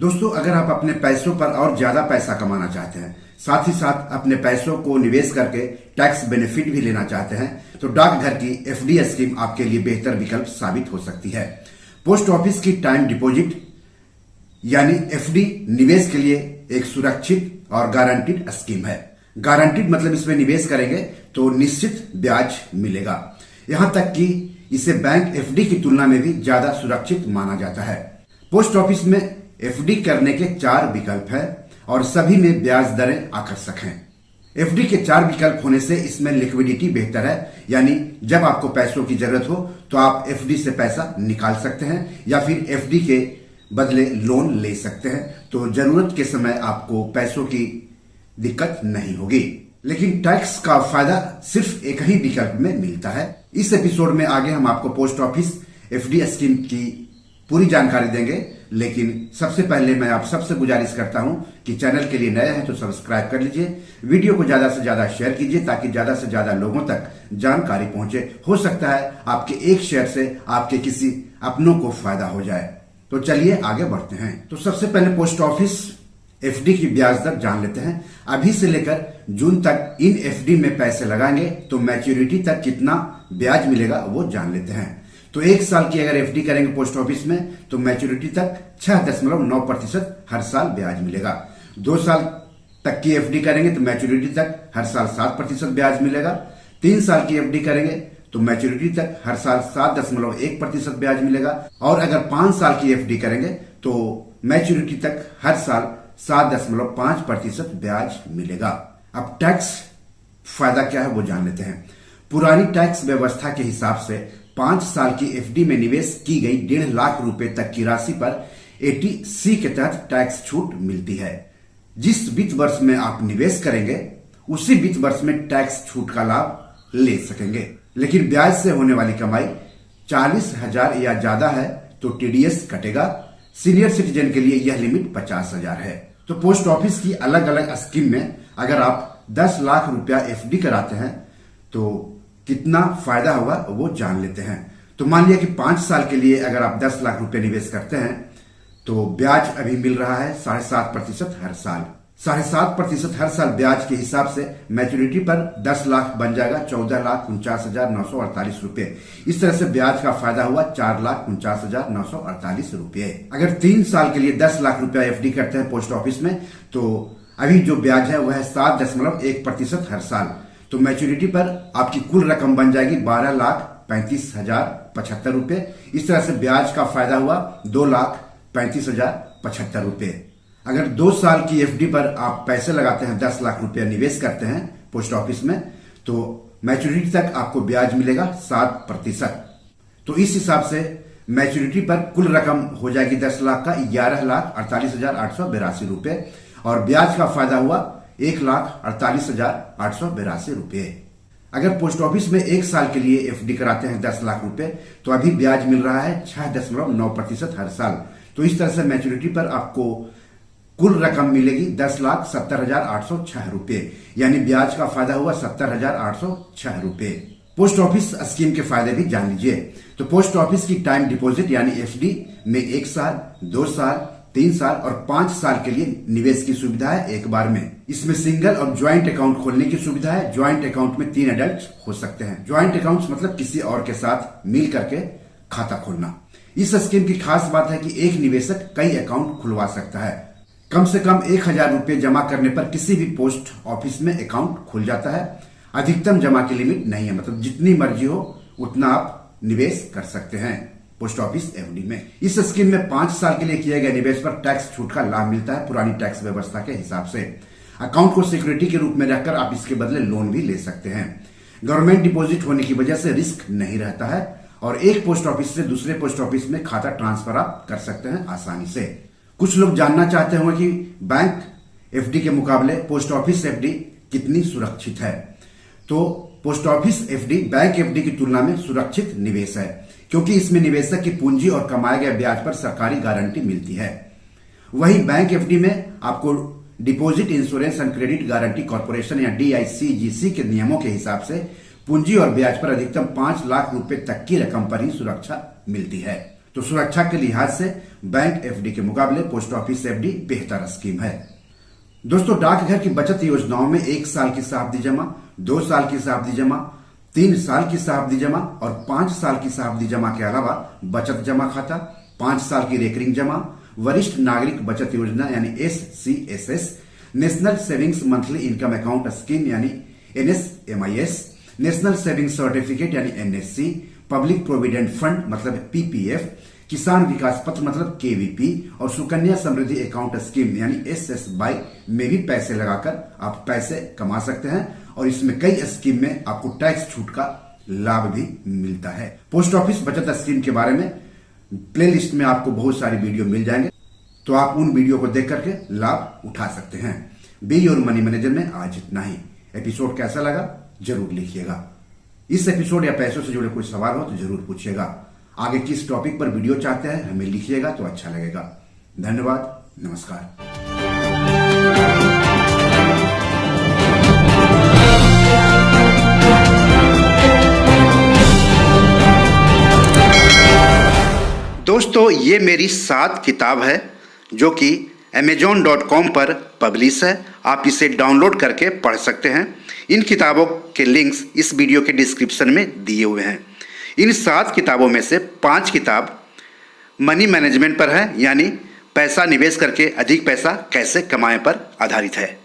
दोस्तों, अगर आप अपने पैसों पर और ज्यादा पैसा कमाना चाहते हैं, साथ ही साथ अपने पैसों को निवेश करके टैक्स बेनिफिट भी लेना चाहते हैं, तो डाकघर की एफडी स्कीम आपके लिए बेहतर विकल्प साबित हो सकती है। पोस्ट ऑफिस की टाइम डिपॉजिट यानी एफडी निवेश के लिए एक सुरक्षित और गारंटीड स्कीम है। गारंटीड मतलब इसमें निवेश करेंगे तो निश्चित ब्याज मिलेगा। यहां तक कि इसे बैंक एफडी की तुलना में भी ज्यादा सुरक्षित माना जाता है। पोस्ट ऑफिस में एफडी करने के 4 विकल्प हैं और सभी में ब्याज दरें आकर्षक हैं। एफडी के 4 विकल्प होने से इसमें लिक्विडिटी बेहतर है, यानी जब आपको पैसों की जरूरत हो तो आप एफडी से पैसा निकाल सकते हैं या फिर एफडी के बदले लोन ले सकते हैं, तो जरूरत के समय आपको पैसों की दिक्कत नहीं होगी। लेकिन टैक्स का फायदा सिर्फ एक ही विकल्प में मिलता है। इस एपिसोड में आगे हम आपको पोस्ट ऑफिस एफडी स्कीम की पूरी जानकारी देंगे, लेकिन सबसे पहले मैं आप सबसे गुजारिश करता हूं कि चैनल के लिए नए हैं तो सब्सक्राइब कर लीजिए, वीडियो को ज्यादा से ज्यादा शेयर कीजिए ताकि ज्यादा से ज्यादा लोगों तक जानकारी पहुंचे। हो सकता है आपके एक शेयर से आपके किसी अपनों को फायदा हो जाए। तो चलिए आगे बढ़ते हैं। तो सबसे पहले पोस्ट ऑफिस एफडी की ब्याज दर जान लेते हैं। अभी से लेकर जून तक इन एफडी में पैसे लगाएंगे तो मैच्योरिटी तक कितना ब्याज मिलेगा वो जान लेते हैं। तो 1 साल की अगर एफडी करेंगे पोस्ट ऑफिस में तो मैच्योरिटी तक 6.9% हर साल ब्याज मिलेगा। 2 साल तक की एफडी करेंगे तो मैच्योरिटी तक हर साल 7% ब्याज मिलेगा। 3 साल की एफडी करेंगे तो मैच्योरिटी तक हर साल 7.1% ब्याज मिलेगा। और अगर 5 साल की एफडी करेंगे तो मैच्योरिटी तक हर साल 7.5% ब्याज मिलेगा। अब टैक्स फायदा क्या है वो जान लेते हैं। पुरानी टैक्स व्यवस्था के हिसाब से 5 साल की एफडी में निवेश की गई 1.5 लाख रुपए तक की राशि पर 80C के तहत टैक्स छूट मिलती है। जिस वित्त वर्ष में आप निवेश करेंगे उसी वित्त वर्ष में टैक्स छूट का लाभ ले सकेंगे। लेकिन ब्याज से होने वाली कमाई 40,000 या ज्यादा है तो टीडीएस कटेगा। सीनियर सिटीजन के लिए यह लिमिट 50,000 है। तो पोस्ट ऑफिस की अलग अलग स्कीम में अगर आप 10 लाख रुपया एफडी कराते हैं तो कितना फायदा होगा वो जान लेते हैं। तो मान लिया कि 5 साल के लिए अगर आप 10 लाख रुपए निवेश करते हैं तो ब्याज अभी मिल रहा है 7.5% हर साल। 7.5% हर साल ब्याज के हिसाब से मैच्योरिटी पर 10 लाख बन जाएगा 14,49,948 रुपए। इस तरह से ब्याज का फायदा हुआ 4,49,948 रुपए। अगर 3 साल के लिए 10 लाख रुपया एफडी करते हैं पोस्ट ऑफिस में तो अभी जो ब्याज है वह है 7.1% हर साल। तो मैच्योरिटी पर आपकी कुल रकम बन जाएगी 12,35,075 रुपए। इस तरह से ब्याज का फायदा हुआ 2,35,075 रुपए। अगर 2 साल की एफडी पर आप पैसे लगाते हैं, 10 लाख रुपया निवेश करते हैं पोस्ट ऑफिस में तो मैच्योरिटी तक आपको ब्याज मिलेगा 7%। तो इस हिसाब से मैच्योरिटी पर कुल रकम हो जाएगी 10 लाख का 11,48,882 रुपए और ब्याज का फायदा हुआ 1,48,882 रुपए। अगर पोस्ट ऑफिस में 1 साल के लिए एफडी कराते हैं 10 लाख रुपए तो अभी ब्याज मिल रहा है 6.9% हर साल। तो इस तरह से मैच्योरिटी पर आपको कुल रकम मिलेगी 10,70,806 रुपए, यानी ब्याज का फायदा हुआ 70,806 रुपए। पोस्ट ऑफिस स्कीम के फायदे भी जान लीजिए। तो पोस्ट ऑफिस की टाइम डिपॉजिट यानी एफडी में 1 साल, 2 साल, 3 साल और 5 साल के लिए निवेश की सुविधा है एक बार में। इसमें सिंगल और ज्वाइंट अकाउंट खोलने की सुविधा है। ज्वाइंट अकाउंट में 3 एडल्ट हो सकते हैं। ज्वाइंट अकाउंट मतलब किसी और के साथ मिल करके खाता खोलना। इस स्कीम की खास बात है कि एक निवेशक कई अकाउंट खुलवा सकता है। कम से कम 1,000 रुपए जमा करने पर किसी भी पोस्ट ऑफिस में अकाउंट खुल जाता है। अधिकतम जमा की लिमिट नहीं है, मतलब जितनी मर्जी हो उतना आप निवेश कर सकते हैं पोस्ट ऑफिस एफडी में। इस स्कीम में 5 साल के लिए किए गए निवेश पर टैक्स छूट का लाभ मिलता है पुरानी टैक्स व्यवस्था के हिसाब से। अकाउंट को सिक्योरिटी के रूप में रखकर आप इसके बदले लोन भी ले सकते हैं। गवर्नमेंट डिपॉजिट होने की वजह से रिस्क नहीं रहता है और एक पोस्ट ऑफिस से दूसरे पोस्ट ऑफिस में खाता ट्रांसफर आप कर सकते हैं आसानी से। कुछ लोग जानना चाहते होंगे कि बैंक एफडी के मुकाबले पोस्ट ऑफिस एफडी कितनी सुरक्षित है। तो post office FD bank FD की तुलना में सुरक्षित निवेश है, क्योंकि इसमें निवेशक की पूंजी और कमाए गए ब्याज पर सरकारी गारंटी मिलती है। वहीं बैंक एफडी में आपको deposit insurance and credit guarantee corporation या DICGC के नियमों के हिसाब से पूंजी और ब्याज पर अधिकतम 5 लाख रुपए तक की रकम पर ही सुरक्षा मिलती है। तो सुरक्षा के लिहाज से बैंक एफडी के मुकाबले पोस्ट ऑफिस एफडी बेहतर स्कीम है। दोस्तों, डाकघर की बचत योजनाओं में 1 साल की सावधि जमा, 2 साल की सावधि जमा, 3 साल की सावधि जमा और 5 साल की सावधि जमा के अलावा बचत जमा खाता, 5 साल की रेकरिंग जमा, वरिष्ठ नागरिक बचत योजना यानी SCSS, national savings monthly income account scheme यानी NSMIS, नेशनल सेविंग सर्टिफिकेट यानी NSC, पब्लिक प्रोविडेंट फंड मतलब PPF, किसान विकास पत्र मतलब KVP और सुकन्या समृद्धि अकाउंट स्कीम यानी SSY में भी पैसे लगाकर आप पैसे कमा सकते हैं और इसमें कई स्कीम में आपको टैक्स छूट का लाभ भी मिलता है। पोस्ट ऑफिस बचत स्कीम के बारे में प्लेलिस्ट में आपको बहुत सारी वीडियो मिल जाएंगे, तो आप उन वीडियो को देख करके लाभ उठा सकते हैं। बी योर मनी मैनेजर में आज इतना ही। एपिसोड कैसा लगा जरूर लिखिएगा। इस एपिसोड या पैसों से जुड़े कोई सवाल हो तो जरूर पूछिएगा। आगे किस टॉपिक पर वीडियो चाहते हैं हमें लिखिएगा तो अच्छा लगेगा। धन्यवाद, नमस्कार। दोस्तों, ये मेरी 7 किताब है जो कि amazon.com पर पब्लिश है। आप इसे डाउनलोड करके पढ़ सकते हैं। इन किताबों के लिंक्स इस वीडियो के डिस्क्रिप्शन में दिए हुए हैं। इन 7 किताबों में से 5 किताब मनी मैनेजमेंट पर है, यानी पैसा निवेश करके अधिक पैसा कैसे कमाएं पर आधारित है।